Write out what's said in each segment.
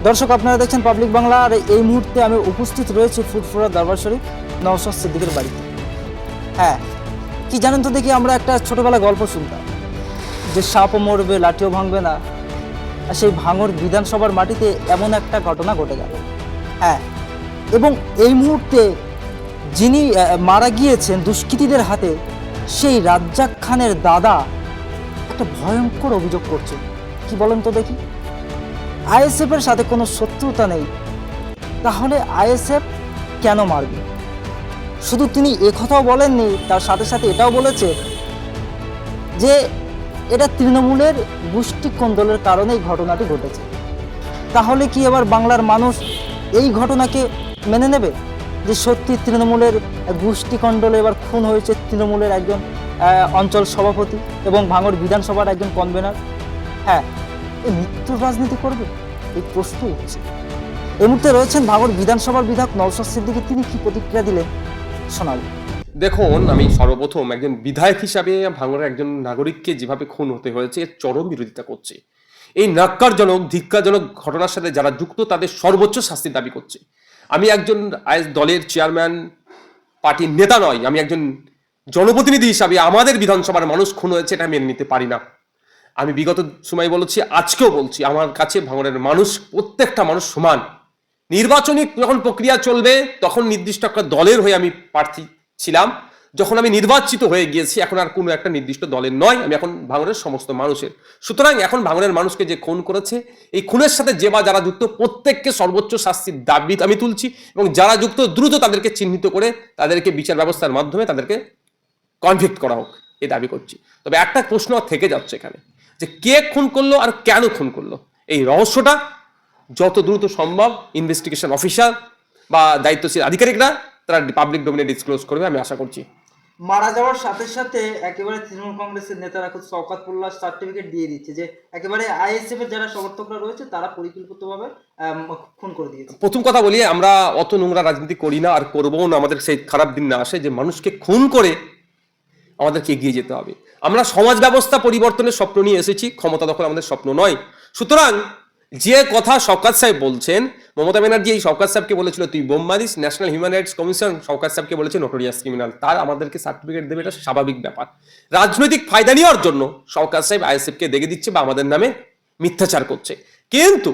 দর্শক, আপনারা দেখছেন পাবলিক বাংলা। আর এই মুহূর্তে আমি উপস্থিত রয়েছি ফুরফুরা দরবার শরীফ নওশাদ সিদ্দিকীর বাড়িতে। হ্যাঁ, কি জানেন তো দেখি, আমরা একটা ছোটবেলা গল্প শুনতাম যে সাপও মরবে লাঠিও ভাঙবে না। আর সেই ভাঙর বিধানসভার মাটিতে এমন একটা ঘটনা ঘটে গেল। হ্যাঁ, এবং এই মুহূর্তে যিনি মারা গিয়েছেন দুষ্কৃতীদের হাতে, সেই রাজ্জাক খানের দাদা একটা ভয়ঙ্কর অভিযোগ করছে। কি বলেন তো দেখি, আইএসএফ এর সাথে কোনো শত্রুতা নেই, তাহলে আইএসএফ কেন মারবে? শুধু তিনি একথাও বলেননি, তার সাথে সাথে এটাও বলেছে যে এটা তৃণমূলের গোষ্ঠী কোন্দলের কারণেই ঘটনাটি ঘটেছে। তাহলে কি এবার বাংলার মানুষ এই ঘটনাকে মেনে নেবে যে সত্যি তৃণমূলের গোষ্ঠী কোন্দলে এবার খুন হয়েছে তৃণমূলের একজন অঞ্চল সভাপতি এবং ভাঙড় বিধানসভার একজন কনভেনার? হ্যাঁ, এই মৃত্যুর রাজনীতি করবে, এই প্রশ্ন উঠছে। এই মুহূর্তে রয়েছেন ভাঙড় বিধানসভার বিধায়ক নওশাদ সিদ্দিকী। তিনি কি প্রতিক্রিয়া দিলেন শোনাব। দেখুন, আমি সর্বপ্রথম একজন বিধায়ক হিসাবে ভাঙড়ের একজন নাগরিককে যেভাবে খুন হতে হয়েছে এর চরম বিরোধিতা করছি। এই ন্যাক্কারজনক ধিক্কারজনক ঘটনার সাথে যারা যুক্ত তাদের সর্বোচ্চ শাস্তির দাবি করছে। আমি একজন দলের চেয়ারম্যান, পার্টির নেতা নয়, আমি একজন জনপ্রতিনিধি হিসাবে আমাদের বিধানসভার মানুষ খুন হয়েছে এটা মেনে নিতে পারি না। আমি বিগত সময় বলেছি, আজকেও বলছি, আমার কাছে ভাঙড়ের মানুষ, প্রত্যেকটা মানুষ সমান। নির্বাচনী যখন প্রক্রিয়া চলবে তখন নির্দিষ্ট একটা দলের হয়ে আমি প্রার্থী ছিলাম। যখন আমি নির্বাচিত হয়ে গিয়েছি এখন আর কোনো একটা নির্দিষ্ট দলের নয়, আমি এখন ভাঙড়ের সমস্ত মানুষের। সুতরাং এখন ভাঙড়ের মানুষকে যে খুন করেছে, এই খুনের সাথে যে বা যারা যুক্ত প্রত্যেককে সর্বোচ্চ শাস্তির দাবি আমি তুলছি, এবং যারা যুক্ত দ্রুত তাদেরকে চিহ্নিত করে তাদেরকে বিচার ব্যবস্থার মাধ্যমে তাদেরকে কনভিক্ট করা হোক, এই দাবি করছি। তবে একটা প্রশ্ন থেকে যাচ্ছে এখানে, যে কে খুন করলো আর কেন খুন করলো, এই রহস্যটা যত দ্রুত সম্ভব ইনভেস্টিগেশন অফিসার বা দায়িত্বশীল আধিকারিকরা তারা পাবলিক ডোমেনে ডিসক্লোজ করবে, আমি আশা করছি। মারা যাওয়ার সাথে সাথে একেবারে তৃণমূল কংগ্রেসের নেতারা খুব শওকতউল্লাহ সার্টিফিকেট দিয়ে দিচ্ছে যে একেবারে আইএসএফ এর যারা সমর্থকরা রয়েছে তারা পরিকল্পিতভাবে খুন করে দিয়েছে। প্রথম কথা বলি, আমরা অত নোংরা রাজনীতি করি না আর করবো না। আমাদের সেই খারাপ দিন না আসে যে মানুষকে খুন করে আমাদেরকে এগিয়ে যেতে হবে। আমরা সমাজ ব্যবস্থা পরিবর্তনের স্বপ্ন নিয়ে এসেছি, ক্ষমতা দখল আমাদের স্বপ্ন নয়। সুতরাং যে কথা শওকত সাহেব বলছেন, মমতা ব্যানার্জি এই শওকত সাহেবকে বলেছিল তুই বোম মারিস, National Human Rights Commission Shaukat সাহেবকে বলেছে নোটোরিয়াস ক্রিমিনাল, তার আমাদেরকে সার্টিফিকেট দেবে, এটা স্বাভাবিক ব্যাপার। রাজনৈতিক ফায়দা নেওয়ার জন্য শওকত সাহেব আইএসএফকে দেখে দিচ্ছে বা আমাদের নামে মিথ্যাচার করছে। কিন্তু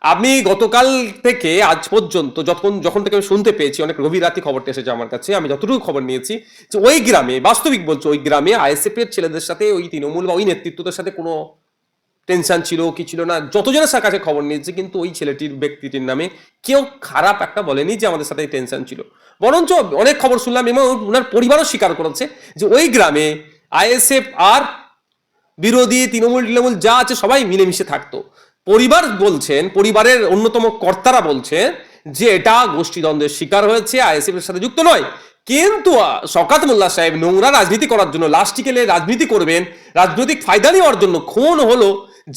আমি গতকাল থেকে আজ পর্যন্ত যখন থেকে আমি শুনতে পেয়েছি, অনেক গভীর রাতে খবরটা এসেছে আমার কাছে, আমি যতটুকু খবর নিয়েছি যে ওই গ্রামে, বাস্তবিক বলছে, ওই গ্রামে আইএসএফ এর ছেলেদের সাথে ওই তৃণমূল বা ওই নেতৃত্বদের সাথে কোনো টেনশন ছিল কি ছিল না, যতজনের কাছে খবর নিয়েছে, কিন্তু ওই ছেলেটির ব্যক্তিটির নামে কেউ খারাপ একটা বলেনি যে আমাদের সাথে টেনশন ছিল। বরঞ্চ অনেক খবর শুনলাম এবং ওনার পরিবারও স্বীকার করেছে যে ওই গ্রামে আইএসএফ আর বিরোধী তৃণমূল যা আছে সবাই মিলেমিশে থাকতো। পরিবার বলছেন, পরিবারের অন্যতম কর্তারা বলছেন যে এটা গোষ্ঠীদ্বন্দ্বের শিকার হয়েছে, আইএসএফ এর সাথে যুক্ত নয়। কিন্তু শওকত মোল্লা সাহেব নোংরা রাজনীতি করার জন্য, লাস্টিকেলে রাজনীতি করবেন, রাজনৈতিক ফায়দা নেওয়ার জন্য খুন হলো।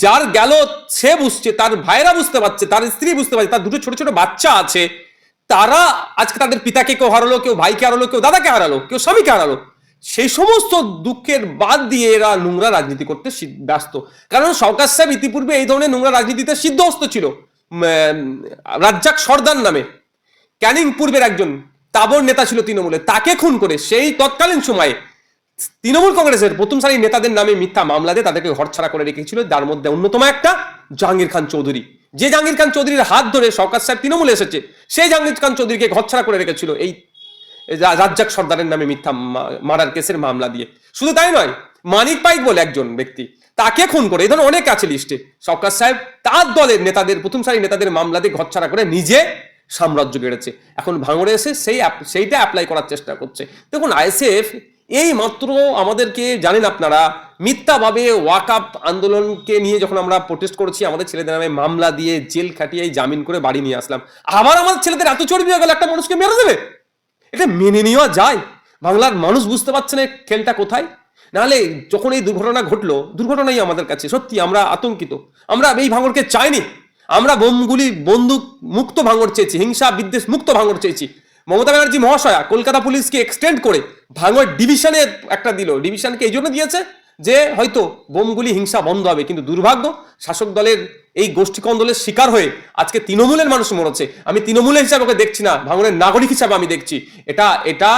যার গেল সে বুঝছে, তার ভাইরা বুঝতে পারছে, তার স্ত্রী বুঝতে পারছে, তার দুটো ছোট ছোট বাচ্চা আছে, তারা আজকে তাদের পিতাকে কেউ হারালো, কেউ ভাইকে হারালো, কেউ দাদাকে হারালো, কেউ স্বামীকে হারালো। সেই সমস্ত দুঃখের বাদ দিয়ে এরা নোংরা রাজনীতি করতে ব্যস্ত। কারণ শওকত সাহেব ইতিপূর্বে এই ধরনের নোংরা রাজনীতিতে সিদ্ধহস্ত ছিল। রাজ্জাক সর্দার নামে ক্যানিং পূর্বের একজন তাবড় নেতা ছিল তৃণমূলের, তাকে খুন করে সেই তৎকালীন সময়ে তৃণমূল কংগ্রেসের প্রথম সারির নেতাদের নামে মিথ্যা মামলা দিয়ে তাদেরকে ঘরছাড়া করে রেখেছিল। যার মধ্যে অন্যতম একটা জাহাঙ্গীর খান চৌধুরী, যে জাহাঙ্গীর খান চৌধুরীর হাত ধরে শওকত সাহেব তৃণমূলে এসেছে, সেই জাহাঙ্গীর খান চৌধুরীকে ঘরছাড়া করে রেখেছিল এই রাজ্জাক সর্দারের নামে মিথ্যা মার্ডার কেসের মামলা দিয়ে। শুধু তাই নয়, মানিক পাইক বলে একজন ব্যক্তি, তাকে খুন করে, এই ধরনের অনেক আছে লিস্টে। শওকত সাহেব তার দলের নেতাদের, প্রথম সারির নেতাদের মামলা দিয়ে ঘরছাড়া করে নিজে সাম্রাজ্য গেড়েছে। এখন ভাঙড়ে এসে সেইটা অ্যাপ্লাই করার চেষ্টা করছে। দেখুন, আইএসএফ এই মাত্র আমাদেরকে, জানেন আপনারা, মিথ্যাভাবে ওয়াকআপ আন্দোলনকে নিয়ে যখন আমরা প্রোটেস্ট করেছি, আমাদের ছেলেদের নামে মামলা দিয়ে জেল খাটিয়ে জামিন করে বাড়ি নিয়ে আসলাম। আবার আমাদের ছেলেদের এত চর্বি হয়ে গেল একটা মানুষকে মেরে দেবে, এটা মেনে নেওয়া যায়? বাংলার মানুষ বুঝতে পারছে না খেলটা কোথায়। নাহলে যখন এই দুর্ঘটনা ঘটলো, দুর্ঘটনাই আমাদের কাছে সত্যি আমরা আতঙ্কিত। আমরা এই ভাঙড়কে চাইনি, আমরা বোমগুলি বন্দুক মুক্ত ভাঙড় চেয়েছি, হিংসা বিদ্বেষ মুক্ত ভাঙড় চেয়েছি। মমতা ব্যানার্জি মহাশয়া কলকাতা পুলিশকে এক্সটেন্ড করে ভাঙড় ডিভিশনে একটা দিল। ডিভিশনকে এই জন্য দিয়েছে যে হয়তো বোমগুলি হিংসা বন্ধ হবে, কিন্তু দুর্ভাগ্য শাসক দলের এই গোষ্ঠী কন্দলের শিকার হয়ে আজকে তৃণমূলের মানুষ মরেছে। আমি তৃণমূলের হিসাবে ওকে দেখছি না, ভাঙনের নাগরিক হিসাবে আমি দেখছি। এটা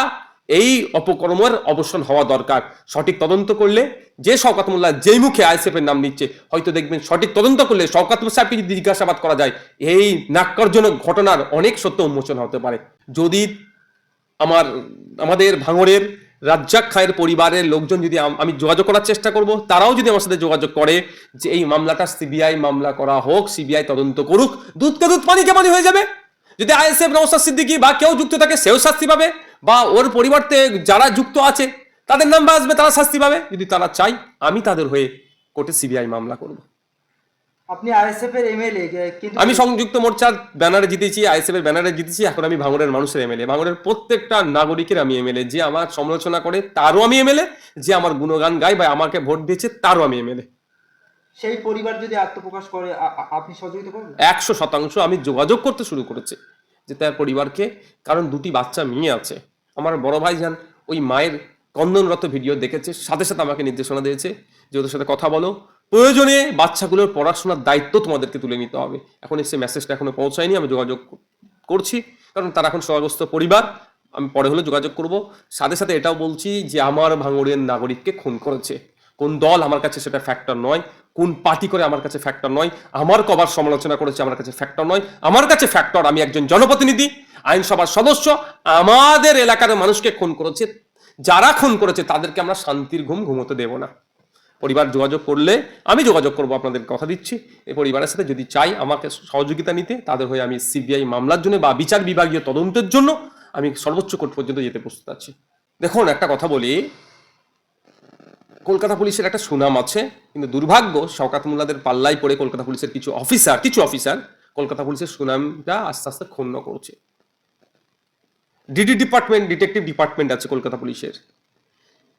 এই অপকর্মের অবসান হওয়া দরকার। সঠিক তদন্ত করলে যে শওকত মোল্লা যেই মুখে আইএসএফ এর নাম নিচ্ছে, হয়তো দেখবেন সঠিক তদন্ত করলে শওকত মোল্লা সাহেবকে যদি জিজ্ঞাসাবাদ করা যায়, এই ন্যাক্কারজনক ঘটনার অনেক সত্য উন্মোচন হতে পারে। যদি আমাদের ভাঙড়ের রাজ্জাক খায়ের পরিবারের লোকজন যদি আমি যোগাযোগ করার চেষ্টা করব, তারাও যদি আমার সাথে যোগাযোগ করে যে এই মামলাটা সিবিআই মামলা করা হোক, সিবিআই তদন্ত করুক, দুধকে দুধ পানিকে পানি হয়ে যাবে। যদি আইএসএফ নওশাদ সিদ্দিকী বা কেউ যুক্ত থাকে সেও শাস্তি পাবে, বা ওর পরিবর্তে যারা যুক্ত আছে তাদের নাম আসবে, তারা শাস্তি পাবে। যদি তারা চাই, আমি তাদের হয়ে কোর্টে সিবিআই মামলা করব। আপনি আইএসএফ এর এমএলএ, কিন্তু আমি সংযুক্ত মোর্চার ব্যানারে জিতেছি, আইএসএফ এর ব্যানারে জিতেছি, এখন আমি ভাঙড়ের মানুষের এমএলএ, ভাঙড়ের প্রত্যেকটা নাগরিকের আমি এমএলএ। যে আমার সমালোচনা করে তারও আমি এমএলএ, যে আমার গুণগান গায় বা আমাকে ভোট দিয়েছে তারও আমি এমএলএ। সেই পরিবার যদি আত্মপ্রকাশ করে আপনি সহযোগিতা করবেন? 100% আমি যোগাযোগ করতে শুরু করেছি যে তার পরিবারকে, কারণ দুটি বাচ্চা মেয়ে আছে। আমার বড় ভাইজান ওই মায়ের কন্দনরত ভিডিও দেখেছে, সাথে সাথে আমাকে নির্দেশনা দিয়েছে যে ওদের সাথে কথা বলো, প্রয়োজনে বাচ্চাগুলোর পড়াশোনার দায়িত্ব তোমাদেরকে তুলে নিতে হবে। এখন এসে মেসেজটা এখনো পৌঁছায়নি, আমি যোগাযোগ করছি, কারণ তারা এখন সহগ্রস্ত পরিবার। আমি পরে হলে যোগাযোগ করব। সাথে সাথে এটাও বলছি যে আমার ভাঙড়ের নাগরিককে খুন করেছে কোন দল, আমার কাছে সেটা ফ্যাক্টর নয়। কোন পার্টি করে আমার কাছে ফ্যাক্টর নয়। আমার কবার সমালোচনা করেছে আমার কাছে ফ্যাক্টর নয়। আমার কাছে ফ্যাক্টর আমি একজন জনপ্রতিনিধি, আইনসভার সদস্য। আমাদের এলাকার মানুষকে খুন করেছে, যারা খুন করেছে তাদেরকে আমরা শান্তির ঘুম ঘুমোতে দেব না। পরিবার যোগাযোগ করলে আমি যোগাযোগ করব, আপনাদের কথা দিচ্ছি। এই পরিবারের সাথে যদি চাই আমাকে সহযোগিতা নিতে, তাদের হয়ে আমি সিবিআই মামলার জন্য বা বিচার বিভাগীয় তদন্তের জন্য আমি সর্বোচ্চ কোর্ট পর্যন্ত যেতে প্রস্তুত আছি। দেখুন, একটা কথা বলি, কলকাতা পুলিশের একটা সুনাম আছে, কিন্তু দুর্ভাগ্য শওকত মোল্লাদের পাল্লায় পড়ে কলকাতা পুলিশের কিছু অফিসার কলকাতা পুলিশের সুনামটা আস্তে আস্তে ক্ষুণ্ণ করছে। ডিটেকটিভ ডিপার্টমেন্ট আছে কলকাতা পুলিশের,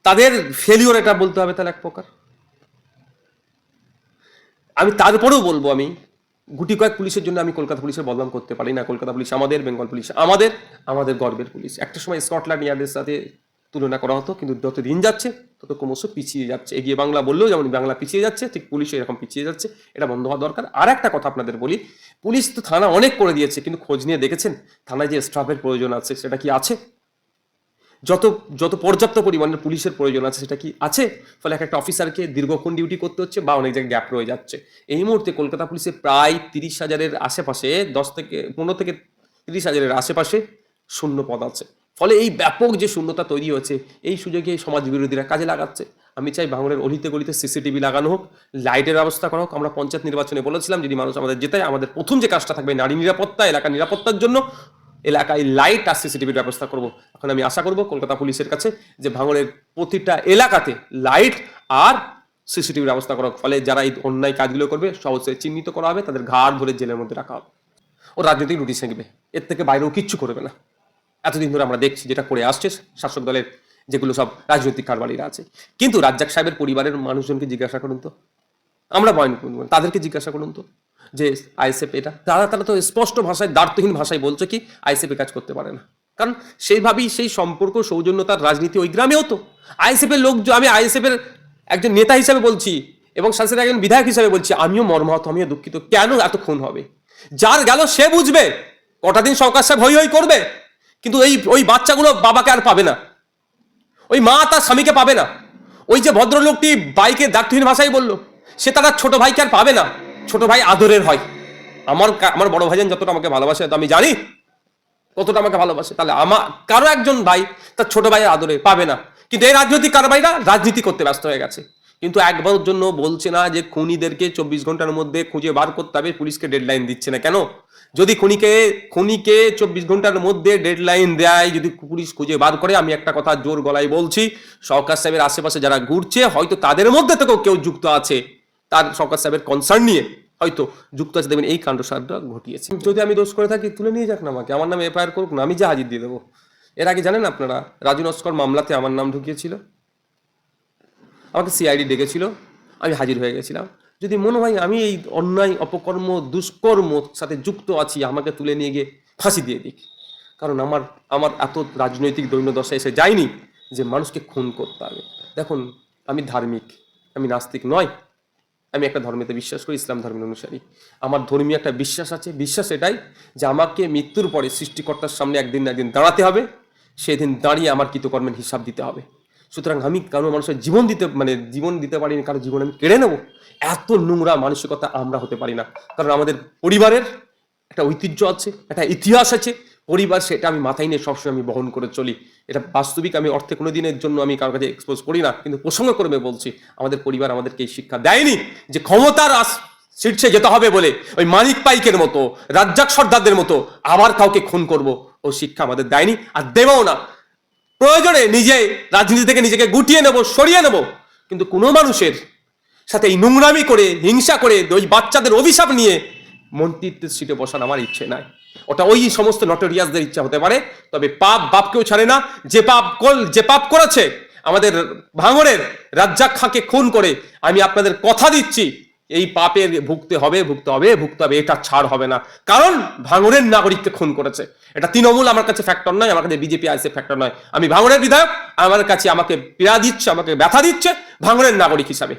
তাদের ফেলিওর এটা বলতে হবে তাহলে এক প্রকার। আমি তারপরেও বলবো, আমি গুটি কয়েক পুলিশের জন্য আমি কলকাতা পুলিশের বদনাম করতে পারি না। কলকাতা পুলিশ আমাদের, বেঙ্গল পুলিশ আমাদের গর্বের পুলিশ। একটা সময় স্কটল্যান্ড ইয়ার্ডের সাথে তুলনা করা হতো, কিন্তু যত দিন যাচ্ছে তত ক্রমশ পিছিয়ে যাচ্ছে। এগিয়ে বাংলা বললেও যেমন বাংলা পিছিয়ে যাচ্ছে, ঠিক পুলিশ এরকম পিছিয়ে যাচ্ছে। এটা বন্ধ হওয়া দরকার। আর একটা কথা আপনাদের বলি, পুলিশ তো থানা অনেক করে দিয়েছে, কিন্তু খোঁজ নিয়ে দেখেছেন থানায় যে স্টাফের প্রয়োজন আছে সেটা কি আছে? যত পর্যাপ্ত পরিমাণের পুলিশের প্রয়োজন আছে সেটা কি আছে? ফলে একটা অফিসারকে দীর্ঘক্ষণ ডিউটি করতে হচ্ছে বা অনেক জায়গায় গ্যাপ রয়ে যাচ্ছে। এই মুহূর্তে কলকাতা পুলিশে প্রায় 30,000-এর আশেপাশে, 15 থেকে 30,000-এর আশেপাশে শূন্য পদ আছে। ফলে এই ব্যাপক যে শূন্যতা তৈরি হয়েছে, এই সুযোগে সমাজ বিরোধীরা কাজে লাগাচ্ছে। আমি চাই ভাঙড়ের অলিতে গলিতে সিসিটিভি লাগানো হোক, লাইটের ব্যবস্থা করা হোক। আমরা পঞ্চায়েত নির্বাচনে বলেছিলাম যদি মানুষ আমাদের জেতায়, আমাদের প্রথম যে কাজটা থাকবে নারী নিরাপত্তা, এলাকার নিরাপত্তার জন্য এলাকায় লাইট আর সিসিটিভির ব্যবস্থা করব। এখন আমি আশা করব কলকাতা পুলিশের কাছে যে ভাঙড়ের প্রতিটা এলাকাতে লাইট আর সিসিটিভির ব্যবস্থা করা হোক। ফলে যারা এই অন্যায় কাজগুলো করবে সহজে চিহ্নিত করা হবে, তাদের ঘাড় ধরে জেলের মধ্যে রাখা হবে। ও রাজনৈতিক রুটি সেঁকবে, এর থেকে বাইরেও কিচ্ছু করবে না। এতদিন ধরে আমরা দেখছি যেটা করে আসছে শাসক দলের যেগুলো সব রাজনৈতিক কারবারিরা আছে। কিন্তু রাজ্জাক সাহেবের পরিবারের মানুষজনকে জিজ্ঞাসা করুন তো, আমরা বয়ন করুন, তাদেরকে জিজ্ঞাসা করুন তো যে আইএসএফ এটা, তারা তো স্পষ্ট ভাষায়, দ্বার্থহীন ভাষায় বলছে কি আইএসএফ কাজ করতে পারে না। কারণ সেইভাবেই সেই সম্পর্ক, সৌজন্যতার রাজনীতি ওই গ্রামেও তো আইএসএফ এর লোক। আমি আইএসএফ এর একজন নেতা হিসেবে বলছি এবং সাথে একজন বিধায়ক হিসেবে বলছি, আমিও মর্মাহত, আমিও দুঃখিত। কেন এত খুন হবে? যার গেল সে বুঝবে। কটা দিন সরকার সাহেব হই করবে, কিন্তু ওই বাচ্চাগুলো বাবাকে আর পাবে না, ওই মা তার স্বামীকে পাবে না। ওই যে ভদ্রলোকটি বাইকে দ্বার্থহীন ভাষায় বললো, সে তার ছোট ভাইকে আর পাবে না। ছোট ভাই আদরের হয়। আমার বড় ভাইজান যতটা আমাকে ভালোবাসে, তো আমি জানি কতটা আমাকে ভালোবাসে। তাহলে আমার কারো একজন ভাই তার ছোট ভাইয়ের আদরে পাবে না। কিন্তু এই রাজনৈতিক কারবারিরা রাজনীতি করতে ব্যস্ত হয়ে গেছে, কিন্তু একবারের জন্য বলছে না যে খুনিদেরকে 24 ঘন্টার মধ্যে খুঁজে বার করতে হবে। পুলিশকে ডেডলাইন দিচ্ছে না কেন? যদি খুনিকে 24 ঘন্টার মধ্যে ডেডলাইন দেয়, যদি পুলিশ খুঁজে বার করে, আমি একটা কথা জোর গলায় বলছি, সরকার সাহেবের আশেপাশে যারা ঘুরছে হয়তো তাদের মধ্যে থেকেও কেউ যুক্ত আছে, তার সরকার সাহেবের কনসার্ন নিয়ে হয়তো যুক্ত আছে, দেখবেন এই কাণ্ডসারটা ঘটিয়েছে। যদি আমি দোষ করে থাকি তুলে নিয়ে যাক না, আমাকে আমার নামে এফআইআর করুক না, আমি যে হাজির দিয়ে দেবো। এর আগে জানেন আপনারা, রাজু নস্কর মামলাতে আমার নাম ঢুকিয়েছিল, আমাকে সিআইডি ডেকেছিল, আমি হাজির হয়ে গেছিলাম। যদি মনে হয় আমি এই অন্যায়, অপকর্ম, দুষ্কর্ম সাথে যুক্ত আছি, আমাকে তুলে নিয়ে গিয়ে ফাঁসি দিয়ে দিক। কারণ আমার এত রাজনৈতিক দৈন্যদশা এসে যায়নি যে মানুষকে খুন করতে হবে। দেখুন, আমি ধার্মিক, আমি নাস্তিক নয়, আমি একটা ধর্মেতে বিশ্বাস করি, ইসলাম ধর্মের অনুসারী। আমার ধর্মীয় একটা বিশ্বাস আছে, বিশ্বাস এটাই যে আমাকে মৃত্যুর পরে সৃষ্টিকর্তার সামনে একদিন না একদিন দাঁড়াতে হবে, সেদিন দাঁড়িয়ে আমার কৃতকর্মের হিসাব দিতে হবে। সুতরাং আমি কারো মানুষের জীবন দিতে পারিনি, কারো জীবন আমি কেড়ে নেবো, এত নোংরা মানসিকতা আমরা হতে পারি না। কারণ আমাদের পরিবারের একটা ঐতিহ্য আছে, একটা ইতিহাস আছে, পরিবার সেটা আমি মাথায় নিয়ে সবসময় আমি বহন করে চলি। এটা বাস্তবিক আমি অর্থে কোনো দিনের জন্য আমি কারোর কাছে এক্সপোজ করি না, কিন্তু প্রসঙ্গ করবে বলছি, আমাদের পরিবার আমাদেরকে এই শিক্ষা দেয়নি যে ক্ষমতার শীর্ষে যেতে হবে বলে ওই মানিক পাইকের মতো, রাজ্জাক সর্দারদের মতো আবার কাউকে খুন করব, ও শিক্ষা আমাদের দেয়নি, আর দেবও না। প্রয়োজনে নিজে রাজনীতি থেকে নিজেকে গুটিয়ে নেব, সরিয়ে নেব, কিন্তু কোনো মানুষের সাথে এই নোংরামি করে, হিংসা করে, ওই বাচ্চাদের অভিশাপ নিয়ে মন্ত্রিত্বের সিটে বসার আমার ইচ্ছে নাই। ওটা ওই সমস্ত নটোরিয়াসদের ইচ্ছা হতে পারে, তবে পাপ বাপকেও ছাড়ে না। যে পাপ করেছে আমাদের ভাঙড়ের রাজ্জাক খাঁকে খুন করে, আমি আপনাদের কথা দিচ্ছি এই পাপের ভুগতে হবে, এটা ছাড় হবে না। কারণ ভাঙড়ের নাগরিককে খুন করেছে। এটা তৃণমূল আমার কাছে ফ্যাক্টর নয়, আমার কাছে বিজেপি আইসে ফ্যাক্টর নয়। আমি ভাঙড়ের বিধায়ক, আমার কাছে আমাকে পীড়া দিচ্ছে, আমাকে ব্যথা দিচ্ছে ভাঙড়ের নাগরিক হিসাবে।